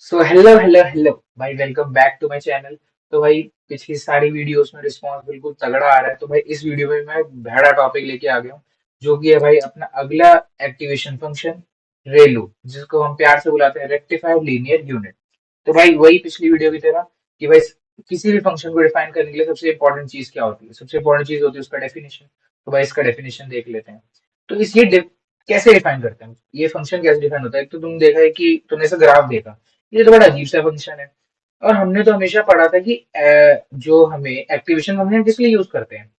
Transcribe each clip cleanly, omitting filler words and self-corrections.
सो hello भाई, welcome back to my channel. तो भाई, पिछली सारी वीडियोस में रिस्पांस बिल्कुल तगड़ा आ रहा है। तो भाई इस वीडियो में मैं बड़ा टॉपिक लेके आ गया हूँ, जो कि है भाई अपना अगला एक्टिवेशन फंक्शन, रेलू, जिसको हम प्यार से बुलाते हैं रेक्टिफायर लीनियर यूनिट। तो भाई वही पिछली वीडियो की तरह कि भाई किसी भी फंक्शन को डिफाइन करने के लिए सबसे इंपॉर्टेंट चीज क्या होती है? सबसे इंपॉर्टेंट चीज होती है उसका डेफिनेशन। तो भाई इसका डेफिनेशन देख लेते हैं। तो कैसे डिफाइन करते हैं ये फंक्शन? कैसे डिफाइन होता है? एक तो तुम देखा है कि तुमने ऐसा ग्राफ देखा, ये तो बड़ा अजीब सा फंक्शन है। और हमने तो हमेशा पढ़ा था कि जो हमें एक्टिवेशन फंक्शन किस लिए यूज करते हैं?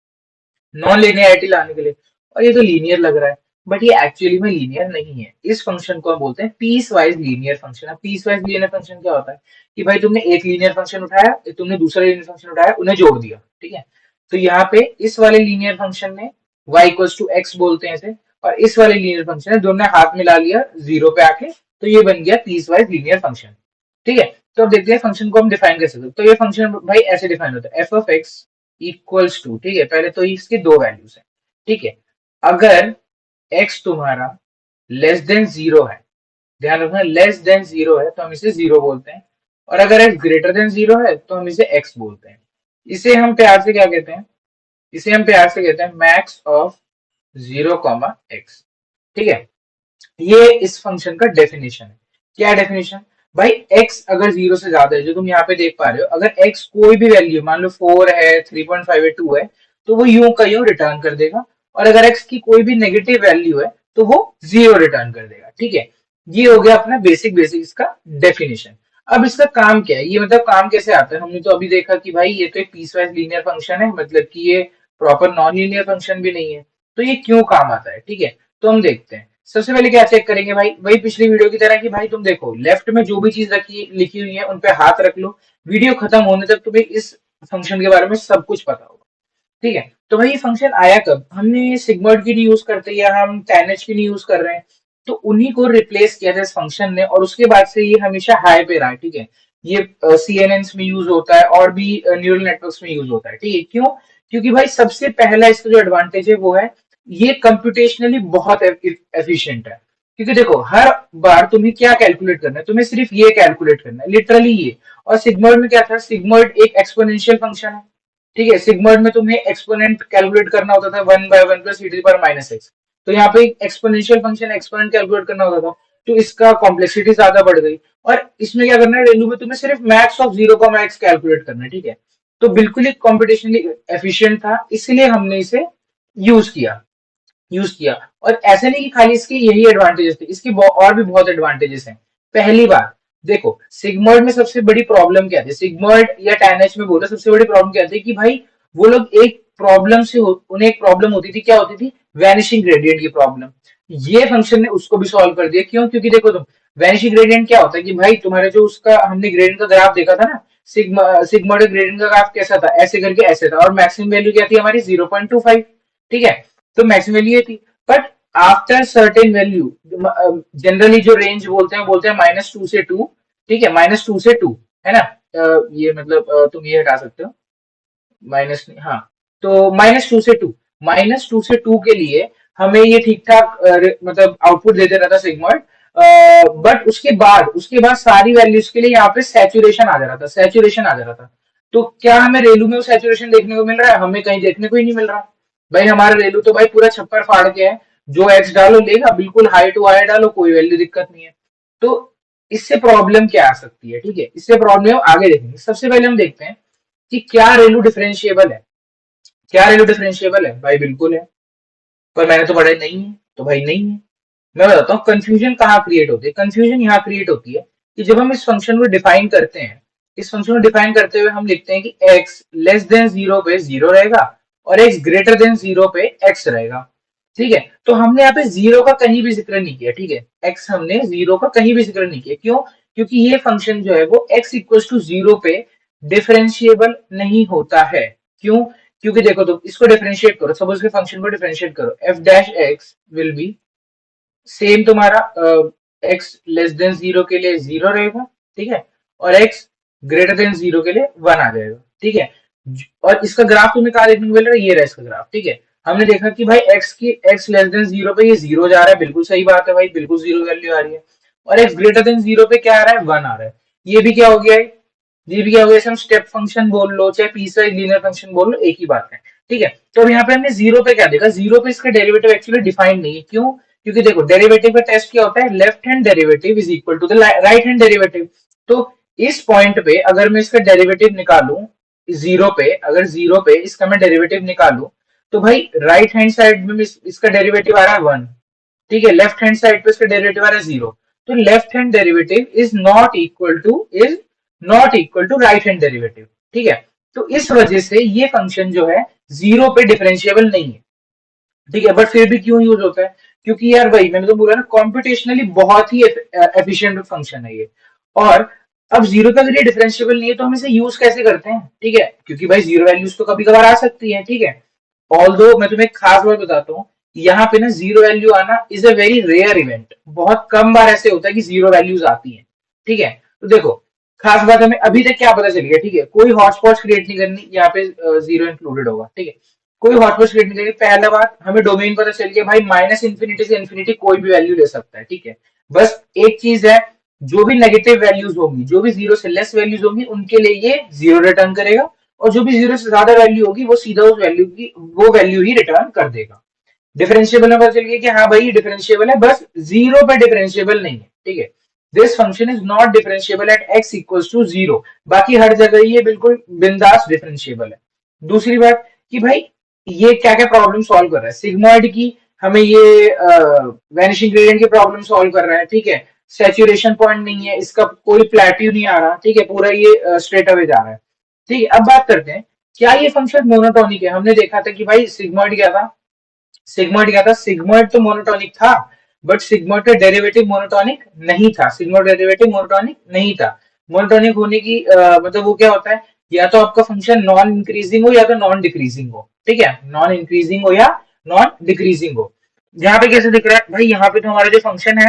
नॉन लीनियरिटी लाने के लिए। और ये तो लीनियर लग रहा है, बट ये एक्चुअली में लीनियर नहीं है। इस फंक्शन को हम बोलते हैं पीस वाइज लीनियर फंक्शन। अब पीस वाइज लीनियर फंक्शन क्या होता है? कि भाई तुमने एक लीनियर फंक्शन उठाया, तुमने दूसरा लीनियर फंक्शन उठाया, उन्हें जोड़ दिया, ठीक है। तो यहाँ पे इस वाले लीनियर फंक्शन ने y इक्वल्स टू एक्स बोलते हैं इसे, और इस वाले लीनियर फंक्शन ने दोनों ने हाथ मिला लिया जीरो पे आके, तो ये बन गया पीस वाइज लीनियर फंक्शन, ठीक है। तो अब देखते हैं फंक्शन को हम डिफाइन कर सकते हैं। तो ये फंक्शन भाई ऐसे डिफाइन होता है, f of x equals to, ठीक है, पहले तो इसकी दो वैल्यूज है, ठीक है। अगर x तुम्हारा लेस देन जीरो है, ध्यान रखना लेस देन जीरो है तो हम इसे जीरो बोलते हैं, और अगर x ग्रेटर देन जीरो है तो हम इसे x बोलते हैं। इसे हम प्यार से क्या कहते हैं? इसे हम प्यार से कहते हैं max of zero comma x, ठीक है। ये इस फंक्शन का डेफिनेशन है। क्या डेफिनेशन? भाई x अगर जीरो से ज्यादा है, जो तुम यहाँ पे देख पा रहे हो, अगर x कोई भी वैल्यू, मान लो 4 है, 3.5 है, 2 है, तो वो यूं का यूं रिटर्न कर देगा। और अगर x की कोई भी नेगेटिव वैल्यू है तो वो जीरो रिटर्न कर देगा, ठीक है। ये हो गया अपना बेसिक बेसिक इसका डेफिनेशन। अब इसका काम क्या है? ये मतलब काम कैसे आता है? हमने तो अभी देखा कि भाई ये तो एक पीसवाइज लीनियर फंक्शन है, मतलब कि ये प्रॉपर नॉन लीनियर फंक्शन भी नहीं है। तो ये क्यों काम आता है, ठीक है। तो हम देखते हैं। सबसे पहले क्या चेक करेंगे भाई, वही पिछली वीडियो की तरह कि भाई तुम देखो लेफ्ट में जो भी चीज रखी लिखी हुई है उन पे हाथ रख लो। वीडियो खत्म होने तक तुम्हें इस फंक्शन के बारे में सब कुछ पता होगा, ठीक है। तो भाई ये फंक्शन आया कब? हमने सिग्मॉइड की नहीं यूज करते या हम tan की नहीं यूज कर रहे हैं, तो उन्हीं को रिप्लेस किया था इस फंक्शन ने, और उसके बाद से ये हमेशा हाई पे रहा है, ठीक है। ये सीएनएन में यूज होता है और भी न्यूरल नेटवर्क्स में यूज होता है, ठीक है। क्यों? क्योंकि भाई सबसे पहला इसका जो एडवांटेज है वो है ये कंप्यूटेशनली बहुत एफिशिएंट है। क्योंकि देखो हर बार तुम्हें क्या कैलकुलेट करना है? तुम्हें सिर्फ ये कैलकुलेट करना है, लिटरली ये। और सिग्मॉइड में क्या था? सिग्मॉइड एक एक्सपोनेंशियल फंक्शन है, ठीक है। सिग्मॉइड में तुम्हें एक्सपोनेंट कैलकुलेट करना होता था, 1/1 plus e to the power minus x. तो यहाँ पे एक्सपोनेंशियल फंक्शन एक्सपोनेंट कैलकुलेट करना होता था, तो इसका कॉम्प्लेक्सिटी ज्यादा बढ़ गई। और इसमें क्या करना है? रेलू में तुम्हें सिर्फ max of zero comma x calculate करना है, ठीक है। तो बिल्कुल ही कॉम्पिटिशनली एफिशिएंट था, इसलिए हमने इसे यूज किया यूज किया। और ऐसे नहीं कि खाली इसके यही एडवांटेजेस थे, इसकी और भी बहुत एडवांटेजेस हैं। पहली बात, देखो सिग्मॉइड में सबसे बड़ी प्रॉब्लम क्या थी? सिग्मॉइड या टैनएच में बोला, सबसे बड़ी प्रॉब्लम क्या थी? कि भाई वो लोग एक प्रॉब्लम से उन्हें एक प्रॉब्लम होती थी, क्या होती थी? वैनिशिंग ग्रेडियंट की प्रॉब्लम। ये फंक्शन ने उसको भी सॉल्व कर दिया। क्यों? क्योंकि देखो तुम, वैनिशिंग ग्रेडियंट क्या होता है? कि भाई तुम्हारे जो उसका हमने ग्रेडियंट का ग्राफ देखा था ना, सिग्मॉइड ग्रेडियंट का ग्राफ कैसा था? ऐसे करके ऐसे था, और मैक्सिमम वैल्यू क्या थी हमारी? 0.25, ठीक है। तो मैक्सिमम वैल्यू ये थी। But after certain value, generally जो रेंज बोलते हैं -2 से 2, ठीक है, -2 से 2, है ना। ये मतलब तुम ये हटा सकते हो, माइनस, हाँ। तो -2 से 2 के लिए हमें ये ठीक ठाक मतलब आउटपुट देते रहता सिग्मॉइड। बट उसके बाद सारी वैल्यूज के लिए यहाँ पे सैचुरेशन आ जा रहा था, सैचुरेशन आ जा रहा था। तो क्या हमें रेलू में वो सैचुरेशन देखने को मिल रहा है? हमें कहीं देखने को ही नहीं मिल रहा। भाई हमारा रेलू तो भाई पूरा छप्पर फाड़ के है, जो एक्स डालो लेगा, बिल्कुल हाई टू हाई डालो, कोई वैल्यू दिक्कत नहीं है। तो इससे प्रॉब्लम क्या आ सकती है, ठीक है, इससे प्रॉब्लम आगे देखेंगे। सबसे पहले हम देखते हैं कि क्या रेलू डिफरेंशिएबल है। क्या रेलू डिफरेंशिएबल है? भाई बिल्कुल है। पर मैंने तो पढ़ा नहीं है, तो भाई नहीं है। मैं बताता हूँ कंफ्यूजन कहाँ क्रिएट होती है। कंफ्यूजन यहाँ क्रिएट होती है कि जब हम इस फंक्शन को डिफाइन करते हैं, इस फंक्शन को डिफाइन करते हुए हम लिखते हैं कि x लेस देन जीरो पे जीरो रहेगा, और x ग्रेटर देन जीरो पे x रहेगा, ठीक है। तो हमने यहाँ पे जीरो का कहीं भी जिक्र नहीं किया, ठीक है। x हमने जीरो का कहीं भी जिक्र नहीं किया। क्यों? क्योंकि ये फंक्शन जो है वो x इक्वल टू जीरो पे डिफरेंशिएबल नहीं होता है। क्यों? क्योंकि देखो तुम इसको डिफरेंशिएट करो, सपोज के फंक्शन को डिफरेंशिएट करो, F dash x will be same तुम्हारा एक्स लेस देन जीरो के लिए जीरो रहेगा, ठीक है, और एक्स ग्रेटर देन जीरो के लिए वन आ जाएगा, ठीक है। और इसका ग्राफ तुम्हें कहा देखने को मिल रहा है? ये रहा इसका ग्राफ, ठीक है। हमने देखा कि भाई एक्स लेस देन जीरो पे ये जीरो जा रहा है, बिल्कुल सही बात है भाई, बिल्कुल जीरो वैल्यू आ रही है। और एक्स ग्रेटर देन जीरो पे क्या आ रहा है? वन आ रहा है। ये भी क्या हो गया है, ये भी क्या हो गया, हम स्टेप फंक्शन बोल लो चाहे पीस वाइज लीनियर फंक्शन बोल लो, एक ही बात है। ठीक है, तो अब यहाँ पे हमने जीरो पे क्या देखा, जीरो पे इसका डेरिवेटिव एक्चुअली डिफाइंड नहीं है। क्यों? क्योंकि देखो डेरिवेटिव का टेस्ट क्या होता है, left hand derivative is equal to the right hand derivative. तो इस पॉइंट पे अगर मैं इसका डेरिवेटिव निकालूं, जीरो पे, अगर जीरो पे इसका मैं डेरिवेटिव निकालूं, तो भाई राइट हैंड साइड में इसका डेरिवेटिव आ रहा है वन, ठीक है, लेफ्ट हैंड साइड पे इसका डेरिवेटिव आ रहा है जीरो। तो left hand derivative is not equal to right hand derivative. ठीक है, तो इस वजह से ये फंक्शन जो है जीरो पे डिफरेंशिएबल नहीं है। ठीक है, बट फिर भी क्यों यूज होता है, क्योंकि यार वही मैंने तो बोला ना, कॉम्पिटिशनली बहुत ही एफिशिएंट फंक्शन है ये। और अब जीरो पे अगर ये डिफरेंशिएबल नहीं है तो हम इसे यूज कैसे करते हैं, ठीक है, क्योंकि भाई जीरो वैल्यूज तो कभी कभार आ सकती है। ठीक है, ऑल्दो मैं तुम्हें एक खास बात बताता हूँ, यहाँ पे ना जीरो वैल्यू आना is a very rare event, बहुत कम बार ऐसे होता है कि जीरो वैल्यूज आती हैं। ठीक है, तो देखो खास बात हमें अभी तक क्या पता चली है, ठीक है, कोई हॉटस्पॉट क्रिएट नहीं करनी, यहाँ पे जीरो इंक्लूडेड होगा। ठीक है, कोई हॉटस्पॉट क्रिएट नहीं करेगी। पहला बात, हमें डोमेन पता चल गया भाई, माइनस इन्फिनिटी से इन्फिनिटी कोई भी वैल्यू ले सकता है। ठीक है, बस एक चीज है, जो भी नेगेटिव वैल्यूज होंगी, जो भी जीरो से लेस वैल्यूज होंगी, उनके लिए ये जीरो रिटर्न करेगा, और जो भी जीरो से ज्यादा वैल्यू होगी वो सीधा उस वैल्यू की वो वैल्यू ही रिटर्न कर देगा। डिफरेंशिएबल में पता चल गया कि हाँ भाई डिफरेंशिएबल है, बस जीरो पे डिफरेंशिएबल नहीं है। ठीक है, this function is not differentiable at x equals to zero, बाकी हर जगह ये बिल्कुल बिंदास डिफरेंशिएबल है। दूसरी बात कि भाई ये क्या क्या प्रॉब्लम सॉल्व कर रहा है, सिग्मॉइड की हमें ये वैनिशिंग ग्रेडियंट की प्रॉब्लम सॉल्व कर रहा है। ठीक है, सैचुरेशन पॉइंट नहीं है, इसका कोई प्लेट्यू नहीं आ रहा। ठीक है, पूरा ये स्ट्रेट अवे जा रहा है। ठीक है, अब बात करते हैं क्या ये फंक्शन मोनोटोनिक है। हमने देखा था कि भाई सिग्मॉइड क्या था, सिग्मॉइड क्या था, सिग्मॉइड तो मोनोटोनिक था, बट सिग्मॉइड का डेरिवेटिव मोनोटोनिक नहीं था, सिग्मॉइड डेरिवेटिव मोनोटोनिक नहीं था। मोनोटोनिक होने की मतलब वो क्या होता है, या तो आपका फंक्शन नॉन इंक्रीजिंग हो या तो नॉन डिक्रीजिंग हो। ठीक है, नॉन इंक्रीजिंग हो या नॉन डिक्रीजिंग हो। यहाँ पे कैसे दिख रहा है भाई, यहाँ पे तो हमारा जो फंक्शन है,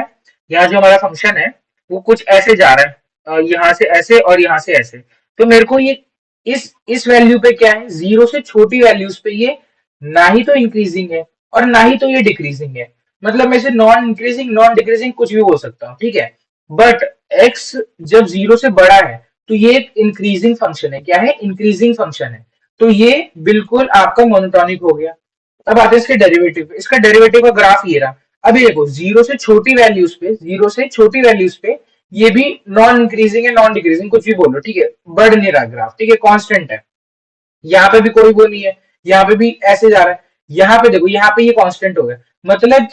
यहाँ जो हमारा फंक्शन है वो कुछ ऐसे जा रहा है, यहाँ से ऐसे और यहाँ से ऐसे। तो मेरे को ये इस वैल्यू पे क्या है, जीरो से छोटी वैल्यूज पे ये ना ही तो इंक्रीजिंग है और ना ही तो ये डिक्रीजिंग है। मतलब मैं इसे नॉन इंक्रीजिंग नॉन डिक्रीजिंग कुछ भी बोल सकता हूँ। ठीक है, बट एक्स जब जीरो से बड़ा है तो ये एक इंक्रीजिंग फंक्शन है। क्या है, इंक्रीजिंग फंक्शन है। तो ये बिल्कुल आपका मोनोटॉनिक हो गया। अब आते हैं इसके डेरिवेटिव पे, इसका डेरिवेटिव का ग्राफ ये रहा। अभी देखो जीरो से छोटी वैल्यूज पे, जीरो से छोटी वैल्यूज पे ये भी नॉन इंक्रीजिंग है नॉन डिक्रीजिंग कुछ भी बोलो, ठीक है, बढ़ नहीं रहा ग्राफ। ठीक है, कांस्टेंट है। यहाँ पे भी कोई वो नहीं है, यहाँ पे भी ऐसे जा रहा है। यहाँ पे देखो, यहाँ पे ये कांस्टेंट हो गया, मतलब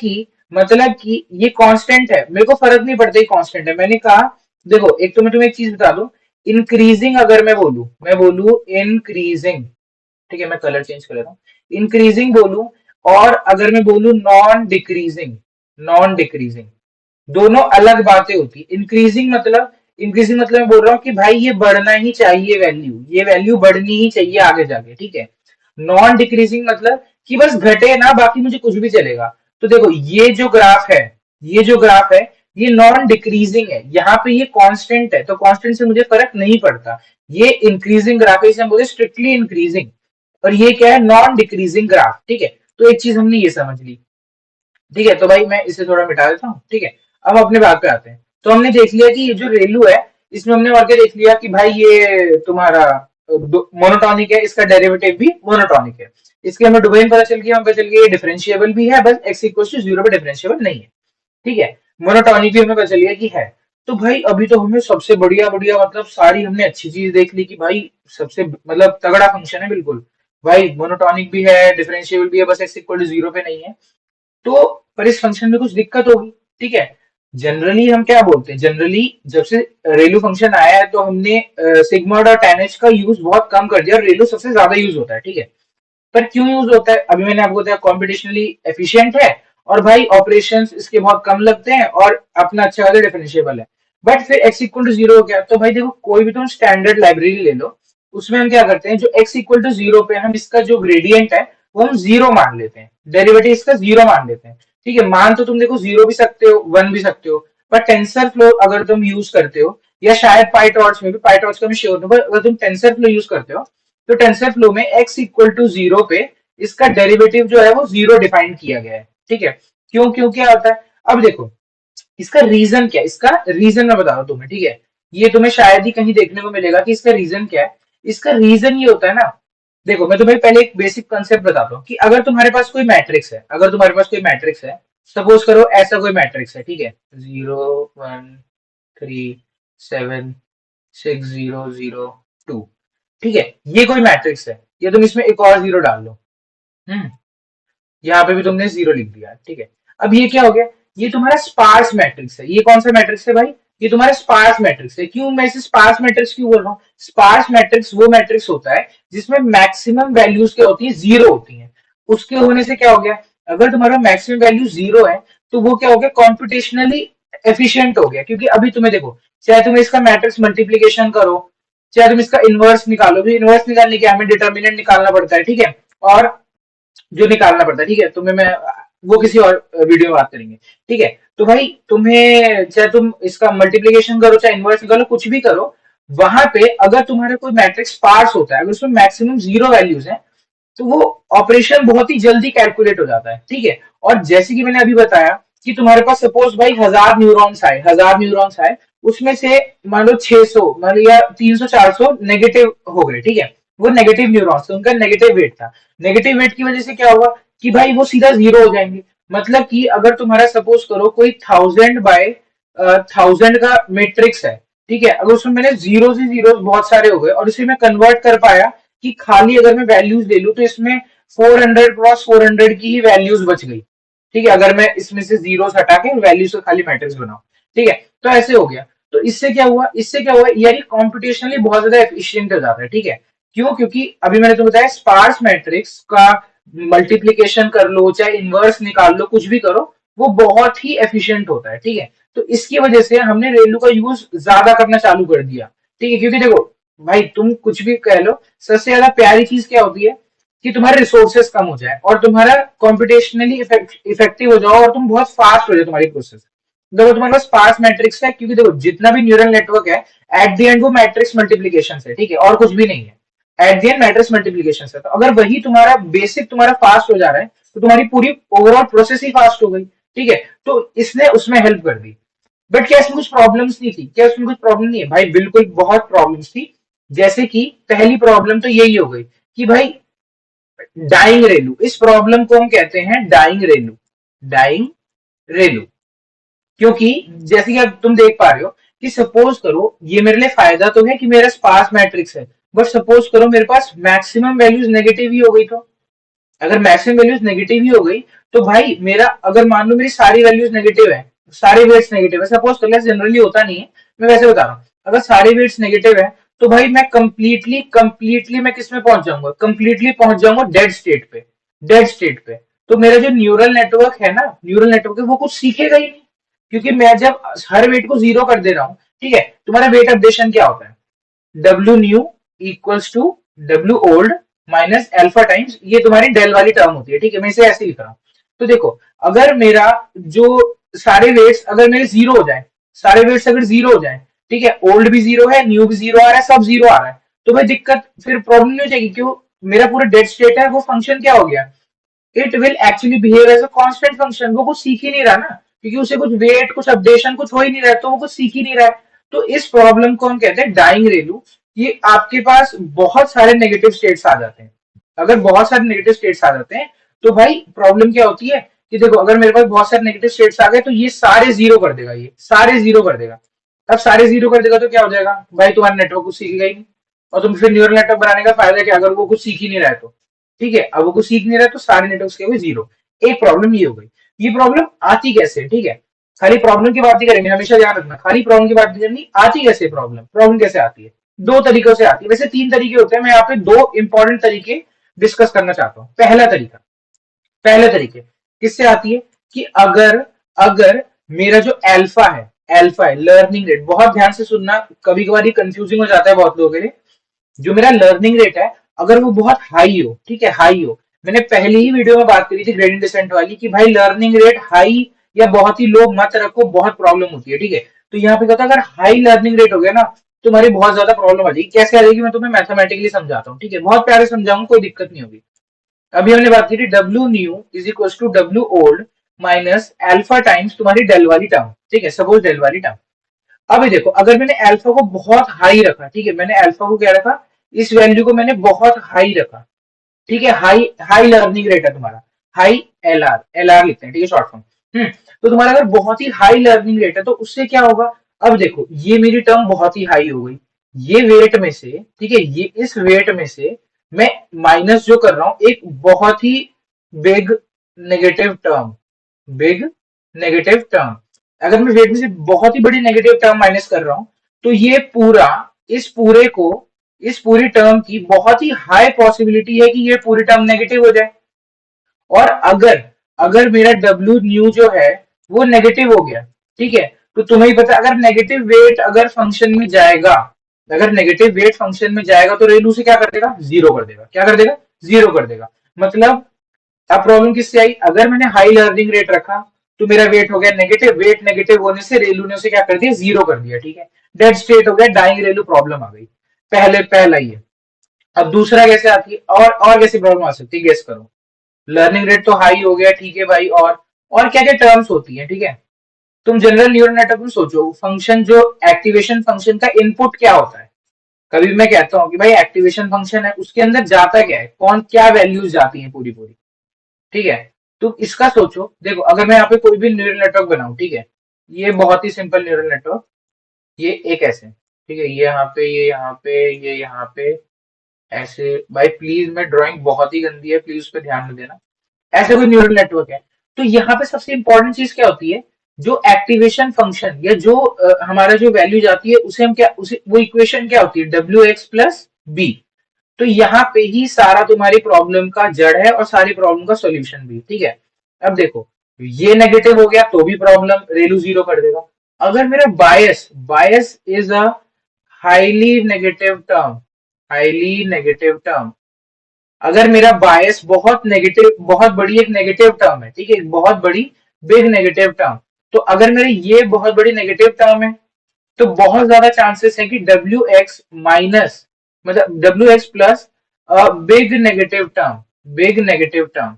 कि ये कांस्टेंट है, मेरे को फर्क नहीं पड़ता ये कांस्टेंट है। मैंने कहा देखो, एक तो मैं तुम्हें एक चीज बता दूं, इंक्रीजिंग अगर मैं बोलू इंक्रीजिंग, ठीक है, मैं कलर चेंज कर लेता हूँ, इंक्रीजिंग बोलूं, और अगर मैं बोलूं नॉन डिक्रीजिंग, दोनों अलग बातें होती है। इंक्रीजिंग मतलब मैं बोल रहा हूँ कि भाई ये बढ़ना ही चाहिए वैल्यू, ये वैल्यू बढ़नी ही चाहिए आगे जाके। ठीक है, नॉन डिक्रीजिंग मतलब कि बस घटे ना, बाकी मुझे कुछ भी चलेगा। तो देखो ये जो ग्राफ है ये नॉन डिक्रीजिंग है, यहाँ पे ये कांस्टेंट है, तो कांस्टेंट से मुझे फर्क नहीं पड़ता। ये इंक्रीजिंग ग्राफ है, इसे हम बोलते स्ट्रिक्टली इंक्रीजिंग। और ये क्या है, नॉन डिक्रीजिंग ग्राफ। ठीक है, तो एक चीज हमने ये समझ ली। ठीक है, तो भाई मैं इसे थोड़ा मिटा देता हूँ। ठीक है, अब अपने बात पे आते हैं। तो हमने देख लिया कि ये जो रेलू है, इसमें हमने वाक्य देख लिया कि भाई ये तुम्हारा मोनोटॉनिक है, इसका डेरिवेटिव भी मोनोटॉनिक है। इसके हमें डोमेन पता चल गया, हमें पता चल गया ये डिफरेंशिएबल भी है, बस एक्स इक्वल टू जीरो पे डिफरेंशिएबल नहीं है। ठीक है, मोनोटॉनिक भी हमें पता चल गया कि है। तो भाई अभी तो हमें सबसे बढ़िया बढ़िया मतलब सारी हमने अच्छी चीज देख ली कि भाई सबसे मतलब तगड़ा फंक्शन है बिल्कुल। भाई मोनोटॉनिक भी है, डिफरेंशिएबल भी है, बस एक्स इक्वल टू जीरो पे नहीं है। तो पर इस फंक्शन में कुछ दिक्कत होगी। ठीक है, जनरली हम क्या बोलते हैं, जनरली जब से रेलू फंक्शन आया है तो हमने सिग्मॉइड और tan h का यूज बहुत कम कर दिया और रेलू सबसे ज्यादा यूज होता है। ठीक है, पर क्यों यूज होता है, अभी मैंने आपको बताया, कॉम्पिटिशनली एफिशिएंट है, और भाई ऑपरेशंस इसके बहुत कम लगते हैं, और अपना अच्छा वाला डिफरेंशिएबल है। बट फिर एक्स इक्वल टू जीरो हो गया, तो भाई देखो कोई भी तुम स्टैंडर्ड लाइब्रेरी ले लो, उसमें हम क्या करते हैं, जो एक्स इक्वल टू जीरो पे हम इसका जो ग्रेडियंट है वो हम जीरो मान लेते हैं, डेरिवेटिव इसका जीरो मान लेते हैं। ठीक है, मान तो तुम देखो जीरो भी सकते हो, वन भी सकते हो, पर टेंसर फ्लो अगर तुम यूज करते हो, या शायद पाइटॉर्च में भी, पाइटॉर्च का मैं श्योर हूँ, पर अगर तुम टेंसर फ्लो यूज करते हो, तो टेंसर फ्लो में x इक्वल टू जीरो पे इसका डेरिवेटिव जो है वो जीरो डिफाइन किया गया है। ठीक है, क्यों क्यों क्या होता है, अब देखो इसका रीजन क्या है, इसका रीजन मैं बता रहा हूं तुम्हें। ठीक है, ये तुम्हें शायद ही कहीं देखने को मिलेगा कि इसका रीजन क्या है। इसका रीजन ये होता है ना, देखो मैं तुम्हें पहले एक बेसिक कंसेप्ट बताता हूँ कि अगर तुम्हारे पास कोई मैट्रिक्स है, अगर तुम्हारे पास कोई मैट्रिक्स है, सपोज करो ऐसा कोई मैट्रिक्स है, ठीक है, 0 1 3 7 6 0 0 2, ठीक है, ये कोई मैट्रिक्स है, ये तुम इसमें एक और जीरो डाल लो। हम्म यहाँ पे भी तुमने जीरो लिख दिया, ठीक है। अब ये क्या हो गया, ये तुम्हारा स्पार्स मैट्रिक्स है। ये कौन सा मैट्रिक्स है भाई, ये तुम्हारा स्पार्स मैट्रिक्स है। क्यों मैं इसे स्पार्स मैट्रिक्स क्यों बोल रहा हूँ, स्पार्स मैट्रिक्स वो मैट्रिक्स होता है जिसमें मैक्सिमम वैल्यूज क्या होती है, जीरो होती है। उसके होने से क्या हो गया, अगर तुम्हारा मैक्सिमम वैल्यू जीरो है तो वो क्या हो गया, कॉम्पिटिशनली एफिशिएंट हो गया। क्योंकि अभी तुम्हें देखो, चाहे तुम इसका मैट्रिक्स मल्टीप्लीकेशन करो, चाहे तुम इसका इनवर्स निकालो, भी इनवर्स निकालने के हमें डिटर्मिनेंट निकालना पड़ता है, ठीक है, और जो निकालना पड़ता है, ठीक है, तुम्हें मैं वो किसी और वीडियो में बात करेंगे, ठीक है। तो भाई तुम्हें चाहे तुम इसका मल्टीप्लीकेशन करो, चाहे इनवर्स निकालो, कुछ भी करो, वहां पे अगर तुम्हारा कोई मैट्रिक्स पार्स होता है, अगर उसमें मैक्सिमम जीरो वैल्यूज है, तो वो ऑपरेशन बहुत ही जल्दी कैलकुलेट हो जाता है, ठीक है। और जैसे कि मैंने अभी बताया कि तुम्हारे पास सपोज भाई 1000 न्यूरॉन्स आए, उसमें से मान लो 600, मान लो या 300 400 नेगेटिव हो गए, ठीक है, वो नेगेटिव न्यूरॉन्स, उनका नेगेटिव वेट था। नेगेटिव वेट की वजह से क्या हुआ कि भाई वो सीधा जीरो हो जाएंगे। मतलब कि अगर तुम्हारा सपोज करो कोई 1000 बाय 1000 का मैट्रिक्स है, ठीक है, अगर उसमें मैंने जीरो से जीरो बहुत सारे हो गए और उसे मैं कन्वर्ट कर पाया कि खाली अगर मैं वैल्यूज ले लूं तो इसमें 400 क्रॉस 400 की ही वैल्यूज बच गई, ठीक है, अगर मैं इसमें से जीरो हटा के वैल्यूज का खाली मैट्रिक्स बनाऊं, ठीक है। तो ऐसे हो गया। तो इससे क्या हुआ यानी कॉम्पिटिशनली बहुत ज्यादा एफिशिएंट हो जाता है, ठीक है। क्यों, क्योंकि अभी मैंने तुम्हें बताया स्पार्स मैट्रिक्स का मल्टीप्लीकेशन कर लो चाहे इनवर्स निकाल लो, कुछ भी करो, वो बहुत ही एफिशिएंट होता है, ठीक है। तो इसकी वजह से हमने रेलू का यूज ज्यादा करना चालू कर दिया, ठीक है। क्योंकि देखो भाई तुम कुछ भी कह लो, सबसे ज्यादा प्यारी चीज क्या होती है कि तुम्हारे रिसोर्सेस कम हो जाए और तुम्हारा कॉम्पिटिशनली इफेक्टिव हो जाओ और तुम बहुत फास्ट हो जाए तुम्हारी प्रोसेस। देखो तुम्हारे पास स्पार्स मैट्रिक्स है, क्योंकि देखो जितना भी न्यूरल नेटवर्क है, एट द एंड वो मैट्रिक्स मल्टीप्लीकेशन है, ठीक है, और कुछ भी नहीं है। At the end matrix multiplication है, तो अगर वही तुम्हारा बेसिक तुम्हारा फास्ट हो जा रहा है तो तुम्हारी पूरी ओवरऑल प्रोसेस ही फास्ट हो गई, ठीक है। तो इसने उसमें हेल्प कर दी। बट क्या इसमें कुछ प्रॉब्लम्स नहीं थी, क्या इसमें कुछ प्रॉब्लम नहीं है भाई, बिल्कुल बहुत प्रॉब्लम्स थी। जैसे कि पहली प्रॉब्लम तो यही हो गई कि भाई डाइंग रेलू, इस प्रॉब्लम को हम कहते हैं डाइंग रेलू। डाइंग रेलू, क्योंकि जैसे कि अब तुम देख पा रहे हो कि सपोज करो ये मेरे लिए फायदा तो है कि मेरा स्पार्स मैट्रिक्स है, बट सपोज करो मेरे पास मैक्सिमम वैल्यूज नेगेटिव ही हो गई, तो अगर मैक्सिमम वैल्यूज नेगेटिव ही हो गई तो भाई मेरा, अगर मान लो मेरी सारी वैल्यूज नेगेटिव है, सारे वेट्स नेगेटिव है, सपोज कर, जनरली होता नहीं है, मैं वैसे बता रहा हूँ, अगर सारे वेट्स नेगेटिव है तो भाई मैं कंप्लीटली कंप्लीटली मैं किस में पहुंच जाऊंगा, कंप्लीटली पहुंच जाऊंगा डेड स्टेट पे। डेड स्टेट पे तो मेरा जो न्यूरल नेटवर्क है ना, न्यूरल नेटवर्क है, वो कुछ सीखेगा ही नहीं। क्योंकि मैं जब हर वेट को जीरो कर दे रहा हूँ, ठीक है, तुम्हारा वेट अपडेशन क्या होता है, W new equals to W old minus alpha times, ये तुम्हारी डेल वाली टर्म होती है, ठीक है, मैं इसे ऐसे लिख रहा हूँ। तो देखो अगर मेरा जो सारे वेट्स अगर मेरे जीरो हो जाए, सारे वेट्स अगर जीरो हो जाए, ठीक है, ओल्ड भी जीरो है, न्यू भी जीरो आ रहा है, सब जीरो आ रहा है, तो भाई दिक्कत फिर प्रॉब्लम नहीं हो जाएगी। क्यों, मेरा पूरा डेड स्टेट है, वो फंक्शन क्या हो गया, it will actually behave as a constant function, वो कुछ सीख ही नहीं रहा ना, क्योंकि उसे कुछ वेट कुछ अपडेशन कुछ हो ही नहीं रहा है, तो वो कुछ सीख ही नहीं रहा है। तो इस प्रॉब्लम को हम कहते हैं डाइंग रेलू। ये आपके पास बहुत सारे नेगेटिव स्टेट्स आ जाते हैं, अगर बहुत सारे नेगेटिव स्टेट्स आ जाते हैं तो भाई प्रॉब्लम क्या होती है कि देखो अगर मेरे पास बहुत सारे नेगेटिव स्टेट्स आ गए तो ये सारे जीरो कर देगा, ये सारे जीरो कर देगा। अब सारे जीरो कर देगा तो क्या हो जाएगा भाई, तुम्हारा नेटवर्क कुछ सीखेगा ही नहीं। और तुम फिर न्यूरल नेटवर्क बनाने का फायदा क्या, अगर वो कुछ सीख ही नहीं रहा है तो, ठीक है, अब वो कुछ सीख नहीं रहा है तो सारे नेटवर्क के हुए जीरो। एक प्रॉब्लम ये हो गई। ये प्रॉब्लम आती कैसे है, ठीक है, खाली प्रॉब्लम की बात ही करेंगे, हमेशा ध्यान रखना, खाली प्रॉब्लम की बात नहीं करनी, आती कैसे प्रॉब्लम, प्रॉब्लम कैसे आती है, दो तरीकों से आती है। वैसे तीन तरीके होते हैं, मैं यहाँ पे दो इंपॉर्टेंट तरीके डिस्कस करना चाहता हूँ। पहला तरीका, पहले तरीके किससे आती है कि अगर अगर मेरा जो अल्फा है लर्निंग रेट, बहुत ध्यान से सुनना, कभी कभार कंफ्यूजिंग हो जाता है बहुत लोगों के लिए। जो मेरा लर्निंग रेट है अगर वो बहुत हाई हो, ठीक है, हाई हो, मैंने पहले ही वीडियो में बात करी थी ग्रेडियंट डिसेंट वाली कि भाई लर्निंग रेट हाई या बहुत ही लो मत रखो, बहुत प्रॉब्लम होती है, ठीक है। तो यहाँ पे कहता है अगर हाई लर्निंग रेट हो गया ना, तुम्हारी बहुत ज्यादा प्रॉब्लम आ जाएगी। कैसे आ जाएगी मैं तुम्हें मैथमेटिकली समझाता हूँ, ठीक है, बहुत प्यारे समझाऊंगा, कोई दिक्कत नहीं होगी। अभी हमने बात की थी W new is equal to W old minus alpha times तुम्हारी डेल वाली टर्म, ठीक है, सपोज डेल वाली टर्म। अब ये देखो, अगर मैंने अल्फा को बहुत हाई रखा, ठीक है, मैंने अल्फा को क्या रखा, इस वैल्यू को मैंने बहुत हाई रखा, ठीक है, हाई हाई लर्निंग रेट है तुम्हारा, हाई एलआर, एलआर लिखते हैं, ठीक है, शॉर्ट फॉर्म। तो तुम्हारा अगर बहुत ही हाई लर्निंग रेट है तो उससे क्या होगा, अब देखो ये मेरी टर्म बहुत ही हाई हो गई, ये वेट में से, ठीक है, ये इस वेट में से मैं माइनस जो कर रहा हूं एक बहुत ही big negative term, big negative term, अगर मैं वेट में से बहुत ही बड़ी नेगेटिव टर्म माइनस कर रहा हूं, तो ये पूरा, इस पूरे को, इस पूरी टर्म की बहुत ही हाई पॉसिबिलिटी है कि ये पूरी टर्म नेगेटिव हो जाए। और अगर अगर मेरा डब्ल्यू न्यू जो है वो नेगेटिव हो गया, ठीक है, तो तुम्हें ही पता है, अगर नेगेटिव वेट अगर फंक्शन में जाएगा, अगर नेगेटिव वेट फंक्शन में जाएगा तो रेलू से क्या कर देगा, जीरो कर देगा, क्या कर देगा, जीरो कर देगा। मतलब अब प्रॉब्लम किससे आई, अगर मैंने हाई लर्निंग रेट रखा तो मेरा वेट हो गया नेगेटिव, वेट नेगेटिव होने से रेलू ने उसे क्या कर दिया, जीरो कर दिया, ठीक है, डेड स्टेट हो गया, डाइंग रेलू प्रॉब्लम आ गई। पहला ये। अब दूसरा कैसे आती है, और कैसी प्रॉब्लम आ सकती है, गेस करो। लर्निंग रेट तो हाई हो गया, ठीक है भाई, और क्या क्या टर्म्स होती है, ठीक है, तुम जनरल न्यूरल नेटवर्क में सोचो, फंक्शन जो एक्टिवेशन फंक्शन का इनपुट क्या होता है। कभी मैं कहता हूँ कि भाई एक्टिवेशन फंक्शन है, उसके अंदर जाता क्या है, कौन क्या वैल्यूज जाती है पूरी पूरी, ठीक है। तो इसका सोचो, देखो अगर मैं यहाँ पे कोई भी न्यूरल नेटवर्क बनाऊं, ठीक है, ये बहुत ही सिंपल न्यूरल नेटवर्क, ये एक ऐसे, ठीक है, ये यहाँ पे, ये यहाँ पे, ये यहाँ पे, ऐसे, भाई प्लीज, मैं ड्राइंग बहुत ही गंदी है, प्लीज उस पर ध्यान न देना, ऐसे कोई न्यूरल नेटवर्क है। तो यहाँ पे सबसे इंपॉर्टेंट चीज क्या होती है, जो एक्टिवेशन फंक्शन या जो हमारा जो वैल्यू जाती है उसे हम क्या, उसे वो इक्वेशन क्या होती है, डब्ल्यू एक्स प्लस बी। तो यहाँ पे ही सारा तुम्हारी प्रॉब्लम का जड़ है और सारी प्रॉब्लम का सॉल्यूशन भी, ठीक है। अब देखो, ये नेगेटिव हो गया तो भी प्रॉब्लम, रेलू जीरो कर देगा। अगर मेरा bias, bias is a highly negative term, highly negative term, अगर मेरा बायस बहुत नेगेटिव, बहुत बड़ी एक नेगेटिव टर्म है, ठीक है, बहुत बड़ी बिग नेगेटिव टर्म, तो अगर मेरी ये बहुत बड़ी नेगेटिव टर्म है तो बहुत ज्यादा चांसेस है कि डब्ल्यू एक्स माइनस, मतलब W x plus big negative term, big negative term,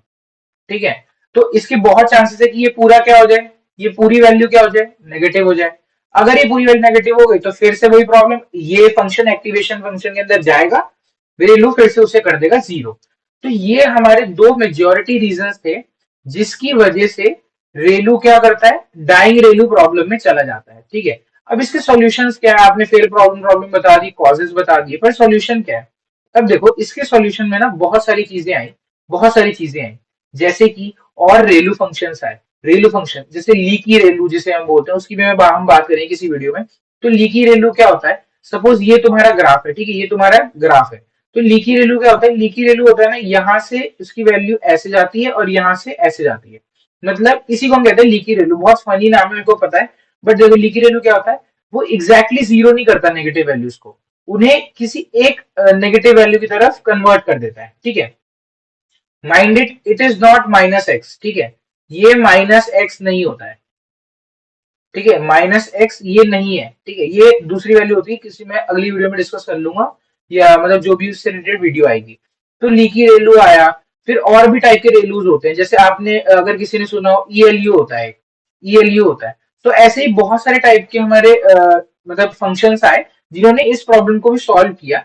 ठीक है, तो इसके बहुत चांसेस है कि ये पूरा क्या हो जाए, ये पूरी वैल्यू क्या हो जाए, नेगेटिव हो जाए। अगर ये पूरी वैल्यू नेगेटिव हो गई तो फिर से वही प्रॉब्लम, ये फंक्शन एक्टिवेशन फंक्शन के अंदर जाएगा, वैल्यू फिर से उसे कर देगा जीरो। तो ये हमारे दो मेजॉरिटी रीजंस थे जिसकी वजह से रेलू क्या करता है, डाइंग रेलू प्रॉब्लम में चला जाता है, ठीक है। अब इसके सॉल्यूशंस क्या है, आपने फेल प्रॉब्लम प्रॉब्लम बता दी, कॉजेस बता दिए, पर सॉल्यूशन क्या है। अब देखो इसके सॉल्यूशन में ना बहुत सारी चीजें आई, बहुत सारी चीजें आई, जैसे कि और रेलू फंक्शंस आए, रेलू फंक्शन जैसे लीकी रेलू जिसे हम बोलते हैं, उसकी भी हम बात करेंगे किसी वीडियो में। तो लीकी रेलू क्या होता है, सपोज ये तुम्हारा ग्राफ है, ठीक है, ये तुम्हारा ग्राफ है, तो लीकी रेलू क्या होता है, लीकी रेलू होता है ना, यहाँ से उसकी वैल्यू ऐसे जाती है और यहाँ से ऐसे जाती है, मतलब इसी को हम कहते हैं लीकी रेलू, बहुत फनी नाम है मेरे को पता है, बट देखो लीकी रेलू क्या होता है, वो एग्जैक्टली जीरो नहीं करता नेगेटिव वैल्यूज को, उन्हें किसी एक नेगेटिव वैल्यू की तरफ कन्वर्ट कर देता है, ठीक है। Mind it is not minus x, ठीक है, ये माइनस एक्स नहीं होता है, ठीक है, माइनस एक्स ये नहीं है, ठीक है, ये दूसरी वैल्यू होती है, किसी मैं अगली वीडियो में डिस्कस कर लूंगा, या मतलब जो भी उससे रिलेटेड वीडियो आएगी। तो लीकी रेलू आया, फिर और भी टाइप के रेलूज होते हैं, जैसे आपने अगर किसी ने सुना हो ईएलयू होता है, ईएलयू होता है, तो ऐसे ही बहुत सारे टाइप के हमारे मतलब फंक्शंस आए जिन्होंने इस प्रॉब्लम को भी सॉल्व किया।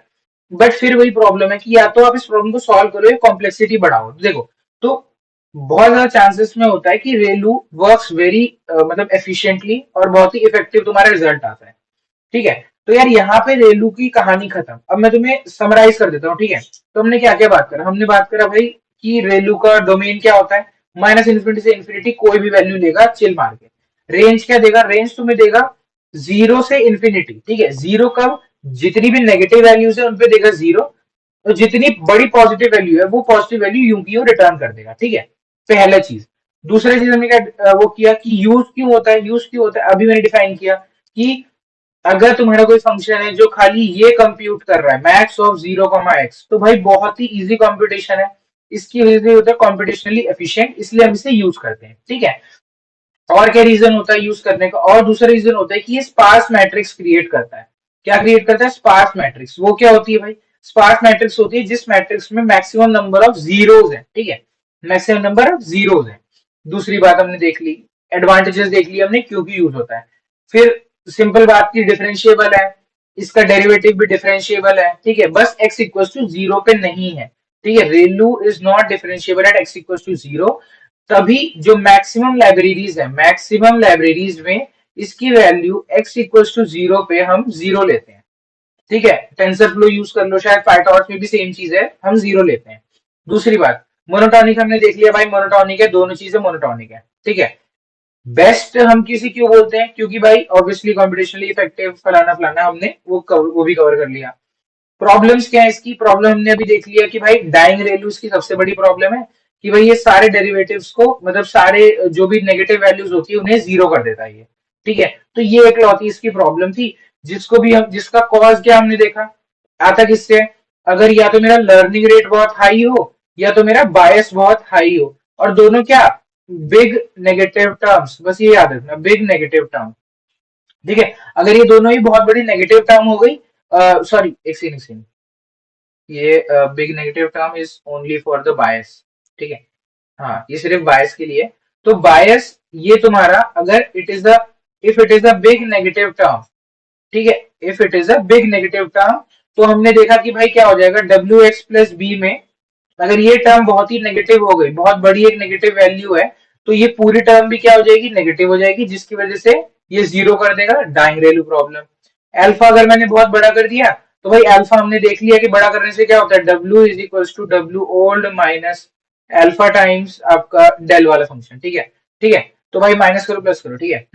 बट फिर वही प्रॉब्लम है कि या तो आप इस प्रॉब्लम को सॉल्व करो या कॉम्प्लेक्सिटी बढ़ाओ, देखो, तो बहुत ज्यादा चांसेस में होता है कि रेलू वर्क्स वेरी मतलब एफिशिएंटली और बहुत ही इफेक्टिव तुम्हारा रिजल्ट आता है, ठीक है। तो यार यहाँ पे रेलू की कहानी खत्म, अब मैं तुम्हें समराइज कर देता हूँ, ठीक है। तो हमने क्या क्या बात करा, हमने बात करा भाई कि रेलू का डोमेन क्या होता है, माइनस इन्फिनिटी से इन्फिनिटी कोई भी वैल्यू लेगा चिल मार के। रेंज क्या देगा, रेंज तुम्हें देगा जीरो से इन्फिनिटी, ठीक है, जीरो कब, जितनी भी नेगेटिव वैल्यूज है उनपे देगा जीरो, तो जितनी बड़ी पॉजिटिव वैल्यू है वो पॉजिटिव वैल्यू यूं की यूं रिटर्न कर देगा, ठीक है, पहला चीज। दूसरा चीज हमने क्या वो किया कि यूज क्यों होता है, यूज क्यों होता है अभी मैंने डिफाइन किया कि अगर तुम्हारा कोई फंक्शन है जो खाली ये कंप्यूट कर रहा है max of zero comma x, तो भाई बहुत ही इजी कंप्यूटेशन है, इसकी वजह से होता है कॉम्पिटिशनली एफिशिएंट, इसलिए हम इसे यूज करते हैं, ठीक है। और क्या रीजन होता है यूज करने का, और दूसरा रीजन होता है कि ये स्पार्स मैट्रिक्स क्रिएट करता है। क्या क्रिएट करता है, स्पार्स मैट्रिक्स, वो क्या होती है भाई, स्पार्स मैट्रिक्स होती है जिस मैट्रिक्स में मैक्सिमम नंबर ऑफ जीरोज है, ठीक है, मैक्सिमम नंबर ऑफ जीरोज है। दूसरी बात हमने देख ली, एडवांटेजेस देख ली हमने क्यों यूज होता है। फिर सिंपल बात की डिफरेंशिएबल है, इसका डेरिवेटिव भी डिफरेंशिएबल है, ठीक है, बस x इक्वल टू जीरो पे नहीं है, ठीक है, relu is not differentiable at x equal to zero. तभी जो मैक्सिमम लाइब्रेरीज में इसकी वैल्यू x इक्वल टू जीरो पे हम जीरो लेते हैं, ठीक है, टेंसर फ्लो यूज कर लो, शायद फाइटॉर्च में भी सेम चीज है, हम जीरो लेते हैं। दूसरी बात, मोनोटॉनिक हमने देख लिया भाई, मोनोटॉनिक है, दोनों चीजें मोनोटॉनिक है, ठीक है। बेस्ट हम किसी क्यों बोलते हैं, क्योंकि भाई ऑब्वियसली कॉम्पिटिशनली इफेक्टिव फलाना फलाना, हमने वो भी कवर कर लिया। प्रॉब्लम्स क्या है इसकी, प्रॉब्लम हमने अभी देख लिया कि भाई डाइंग रेलूज की सबसे बड़ी प्रॉब्लम है कि भाई ये सारे डेरिवेटिव्स को, मतलब सारे जो भी नेगेटिव वैल्यूज होती है उन्हें जीरो कर देता है ये, ठीक है। तो ये एक लौती इसकी प्रॉब्लम थी, जिसको भी हम, जिसका कॉज क्या हमने देखा, आता किससे, अगर या तो मेरा लर्निंग रेट बहुत हाई हो या तो मेरा बायस बहुत हाई हो, और दोनों क्या, बिग नेगेटिव टर्म्स, बस ये याद रखना, बिग नेगेटिव टर्म, ठीक है। अगर ये दोनों ही बहुत बड़ी नेगेटिव टर्म हो गई, सॉरी एक सेकंड, ये big negative term is only for the bias, ठीक है, हाँ ये सिर्फ बायस के लिए। तो बायस ये तुम्हारा, अगर it is the, if it is a big negative term, ठीक है, if it is a big negative term, तो हमने देखा कि भाई क्या हो जाएगा, डब्ल्यू एक्स प्लस बी में अगर ये टर्म बहुत ही नेगेटिव हो गई, बहुत बड़ी एक नेगेटिव वैल्यू है, तो ये पूरी टर्म भी क्या हो जाएगी, नेगेटिव हो जाएगी, जिसकी वजह से ये जीरो कर देगा, डाइंग प्रॉब्लम। अल्फा अगर मैंने बहुत बड़ा कर दिया, तो भाई अल्फा हमने देख लिया कि बड़ा करने से क्या होता है, W is equal to W old minus alpha times आपका डेल वाला फंक्शन, ठीक है, ठीक है। तो भाई माइनस करो प्लस करो, ठीक है,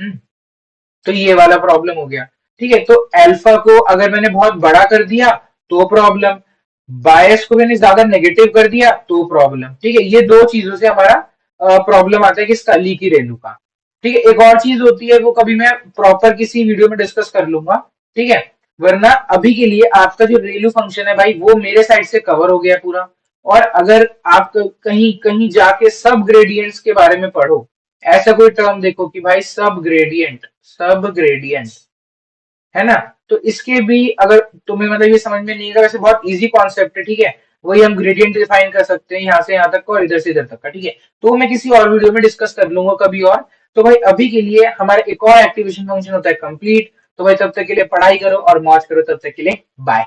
तो ये वाला प्रॉब्लम हो गया, ठीक है। तो अल्फा को अगर मैंने बहुत बड़ा कर दिया तो प्रॉब्लम, बायस को मैंने ज्यादा नेगेटिव कर दिया तो प्रॉब्लम, ठीक है। ये दो चीजों से हमारा प्रॉब्लम आता है किसका, ली की रेलू का, ठीक है। एक और चीज होती है, वो कभी मैं प्रॉपर किसी वीडियो में डिस्कस कर लूंगा, ठीक है। वरना अभी के लिए आपका जो रेलू फंक्शन है भाई, वो मेरे साइड से कवर हो गया पूरा। और अगर आप कहीं कहीं जाके सब ग्रेडियंट्स के बारे में पढ़ो, ऐसा कोई टर्म देखो कि भाई सब ग्रेडियंट, है ना, तो इसके भी अगर तुम्हें मतलब ये समझ में नहीं आएगा, वैसे बहुत इजी कॉन्सेप्ट है, ठीक है। वही हम ग्रेडियंट डिफाइन कर सकते हैं यहाँ से यहाँ तक का और इधर से इधर तक का, ठीक है। तो मैं किसी और वीडियो में डिस्कस कर लूंगा कभी और। तो भाई अभी के लिए हमारा एक और एक्टिवेशन फंक्शन होता है कंप्लीट। तो भाई तब तक के लिए पढ़ाई करो और मौज करो, तब तक के लिए बाय।